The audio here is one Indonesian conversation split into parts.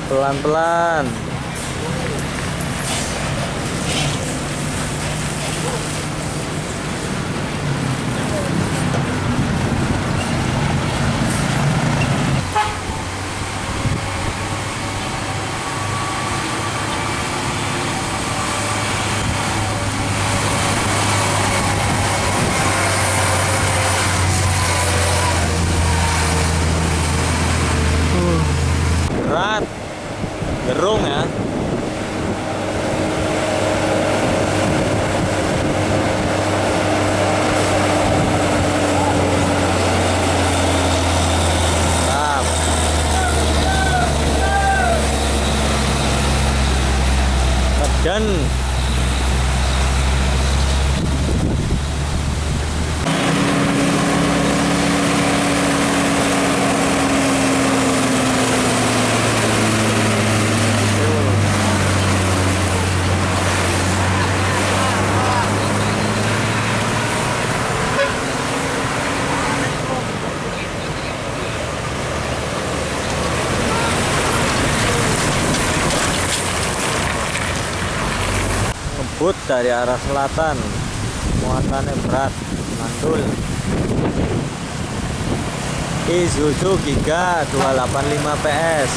pelan-pelan. Berat, gerung ya. Mantap. Kedan. Ngebut dari arah selatan, muatannya berat, mantul. Isuzu Giga 285 PS.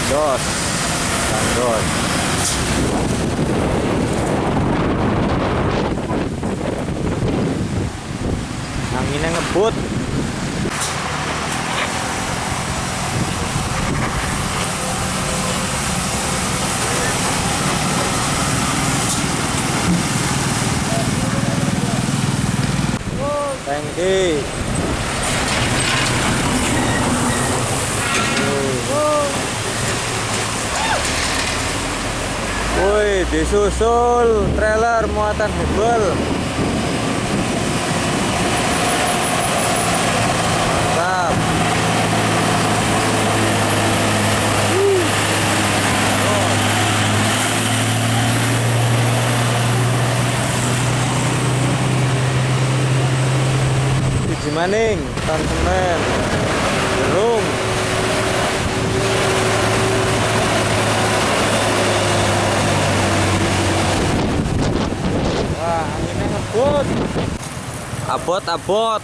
Jos, dos. Anginnya ngebut. Tangki. Woi, disusul trailer muatan hebel. Mantap. Biji maning, ton semen, gerung. Wah, anginnya ngebut. Abot.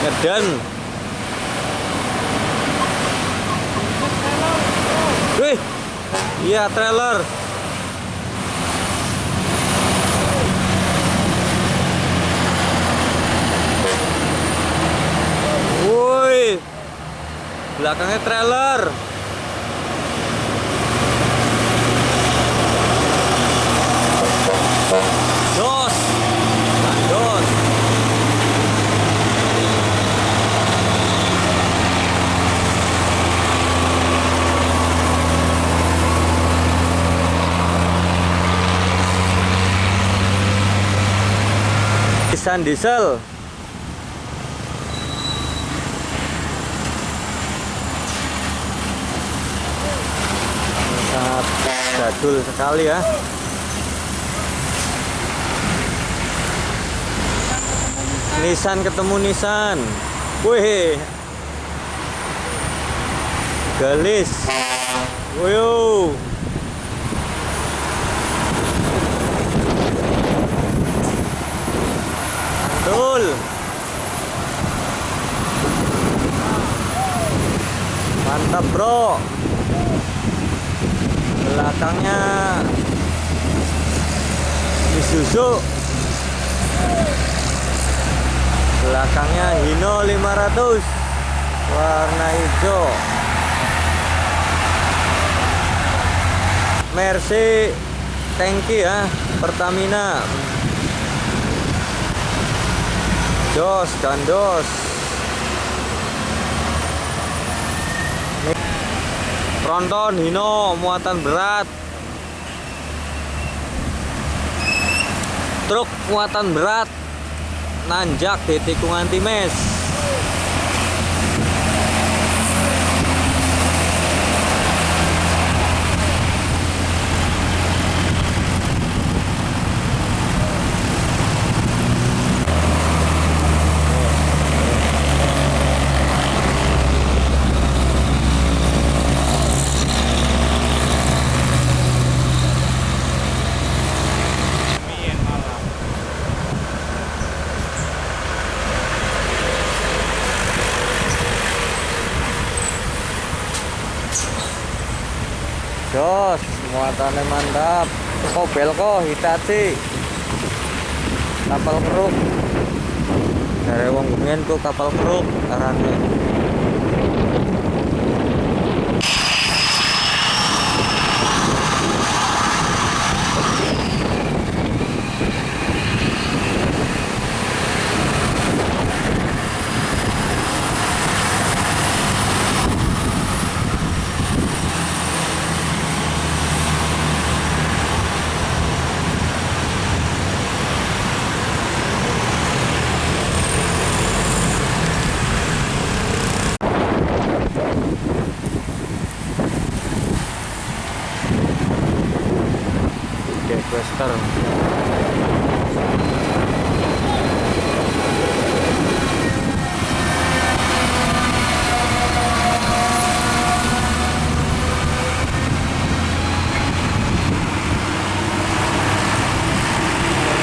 Ngeden. Wih, iya trailer. Woi, belakangnya trailer. Dos, dos. Nissan diesel. Sangat jadul sekali ya. Nissan ketemu Nissan. Wih, galis. Woyo. Mantul. Mantap bro. Belakangnya Isuzu, belakangnya Hino 500 warna hijau. Mercy tangki ya, Pertamina. Jos dan dos. Tronton Hino muatan berat. Truk muatan berat nanjak di tikungan Times. Jos, muatannya mantap. Kobel kok Hitachi. Kapal keruk. Dari wong Bengen ku kapal keruk arane. Western.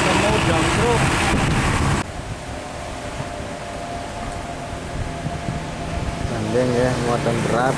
Ketemu dump truck. Gandeng ya, muatan berat.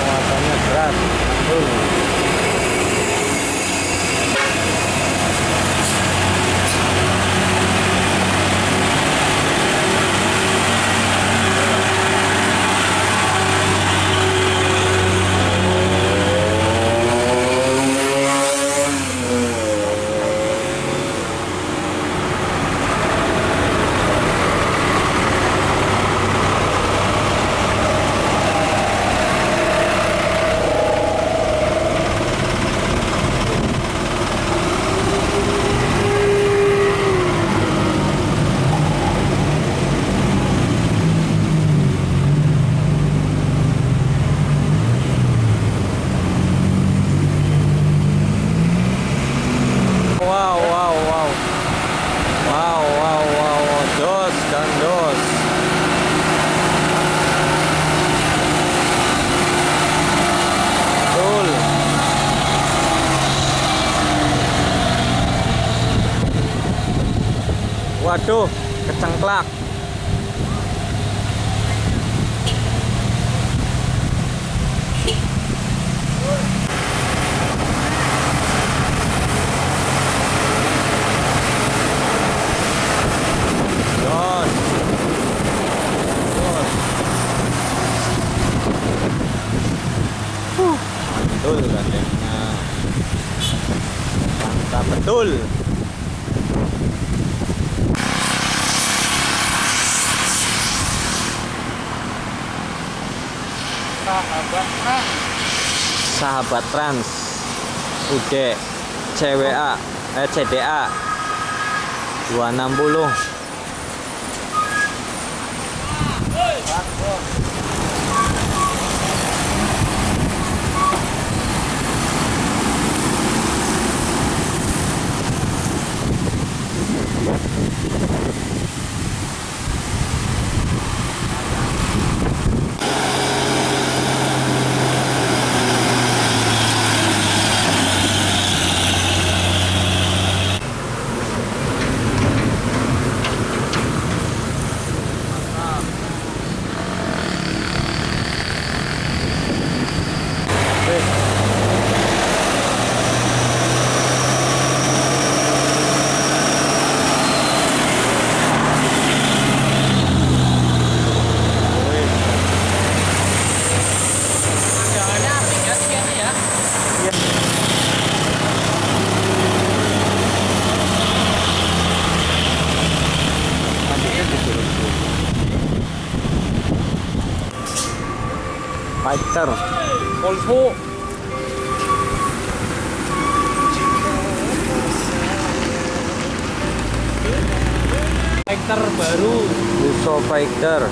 Muatannya berat. Wow, jos dan jos. Betul. Waduh, kecengklak. Betul gandengnya, mantap betul. Sahabat Trans UD CWA CDA 260. Fighter Volvo Fighter baru. Fuso Fighter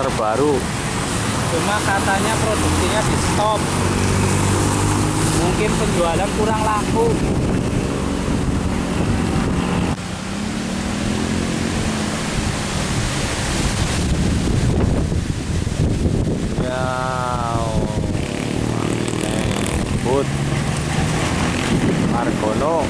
terbaru. Cuma katanya produksinya di stop. Mungkin penjualan kurang laku. Ya, Bud Argono.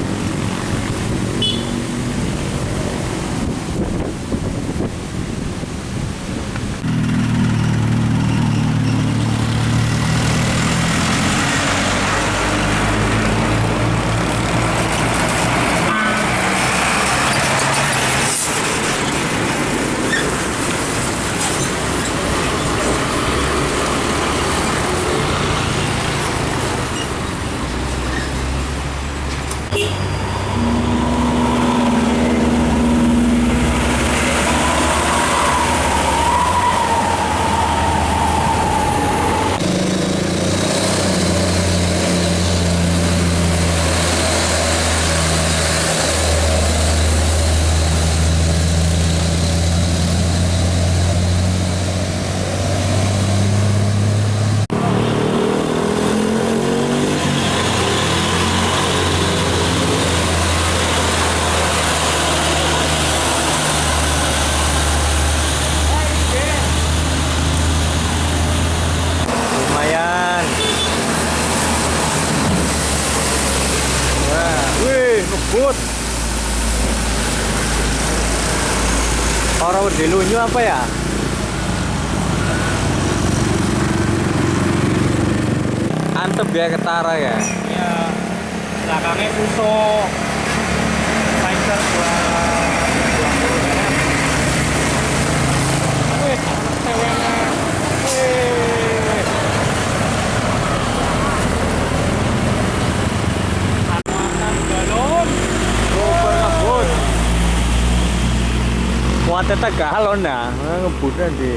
Lumayan. Wah, wih, ngebut. Orang udah lunyu apa ya? Antep ya ketara ya. Ya, belakangnya Fuso Fighter 20 merah. Wih, ceweknya. Wih. Anak galon. Super ngebut. Muatnya tak galon ya, ngebutnya di.